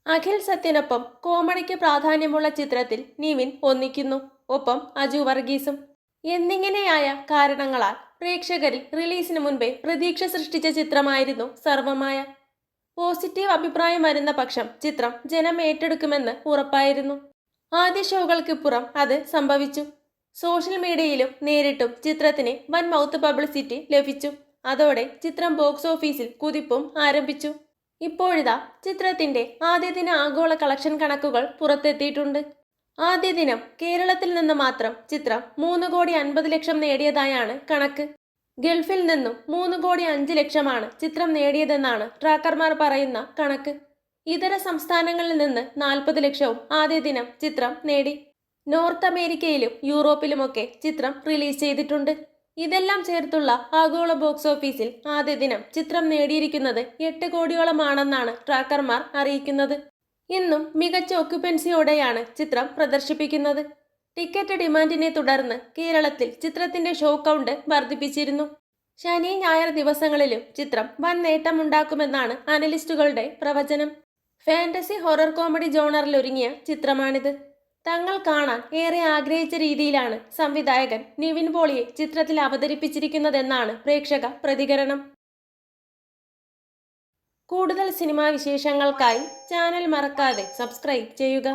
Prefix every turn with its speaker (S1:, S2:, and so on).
S1: അഖിൽ സത്യനൊപ്പം കോമഡിക്ക് പ്രാധാന്യമുള്ള ചിത്രത്തിൽ നിവിൻ ഒന്നിക്കുന്നു. ഒപ്പം അജു വർഗീസും. എന്നിങ്ങനെയായ കാരണങ്ങളാൽ പ്രേക്ഷകരിൽ റിലീസിന് മുൻപേ പ്രതീക്ഷ സൃഷ്ടിച്ച ചിത്രമായിരുന്നു സർവമായ. പോസിറ്റീവ് അഭിപ്രായം വരുന്ന പക്ഷം ചിത്രം ജനം ഏറ്റെടുക്കുമെന്ന് ഉറപ്പായിരുന്നു. ആദ്യ ഷോകൾക്കിപ്പുറം അത് സംഭവിച്ചു. സോഷ്യൽ മീഡിയയിലും നേരിട്ടും ചിത്രത്തിന് വൻ മൗത്ത് പബ്ലിസിറ്റി ലഭിച്ചു. അതോടെ ചിത്രം ബോക്സ് ഓഫീസിൽ കുതിപ്പും ആരംഭിച്ചു. ഇപ്പോഴിതാ ചിത്രത്തിന്റെ ആദ്യ ദിന ആഗോള കളക്ഷൻ കണക്കുകൾ പുറത്തെത്തിയിട്ടുണ്ട്. ആദ്യ ദിനം കേരളത്തിൽ നിന്ന് മാത്രം ചിത്രം 3,50,00,000 നേടിയതായാണ് കണക്ക്. ഗൾഫിൽ നിന്നും 3,05,00,000 ചിത്രം നേടിയതെന്നാണ് ട്രാക്കർമാർ പറയുന്ന കണക്ക്. ഇതര സംസ്ഥാനങ്ങളിൽ നിന്ന് 40 ലക്ഷവും ആദ്യ ദിനം ചിത്രം നേടി. നോർത്ത് അമേരിക്കയിലും യൂറോപ്പിലുമൊക്കെ ചിത്രം റിലീസ് ചെയ്തിട്ടുണ്ട്. ഇതെല്ലാം ചേർത്തുള്ള ആഗോള ബോക്സ് ഓഫീസിൽ ആദ്യ ദിനം ചിത്രം നേടിയിരിക്കുന്നത് 8 കോടിയോളമാണെന്നാണ് ട്രാക്കർമാർ അറിയിക്കുന്നത്. ഇന്നും മികച്ച ഒക്യുപ്പൻസിയോടെയാണ് ചിത്രം പ്രദർശിപ്പിക്കുന്നത്. ടിക്കറ്റ് ഡിമാൻഡിനെ തുടർന്ന് കേരളത്തിൽ ചിത്രത്തിന്റെ ഷോ കൗണ്ട് വർദ്ധിപ്പിച്ചിരുന്നു. ശനി ഞായർ ദിവസങ്ങളിലും ചിത്രം വൻ നേട്ടമുണ്ടാക്കുമെന്നാണ് അനലിസ്റ്റുകളുടെ പ്രവചനം. ഫാന്റസി ഹൊറർ കോമഡി ജോണറിലൊരുങ്ങിയ ചിത്രമാണിത്. തങ്ങൾ കാണാൻ ഏറെ ആഗ്രഹിച്ച രീതിയിലാണ് സംവിധായകൻ നിവിൻ പോളിയെ ചിത്രത്തിൽ അവതരിപ്പിച്ചിരിക്കുന്നതെന്നാണ് പ്രേക്ഷക പ്രതികരണം. കൂടുതൽ സിനിമാ വിശേഷങ്ങൾക്കായി ചാനൽ മറക്കാതെ സബ്സ്ക്രൈബ് ചെയ്യുക.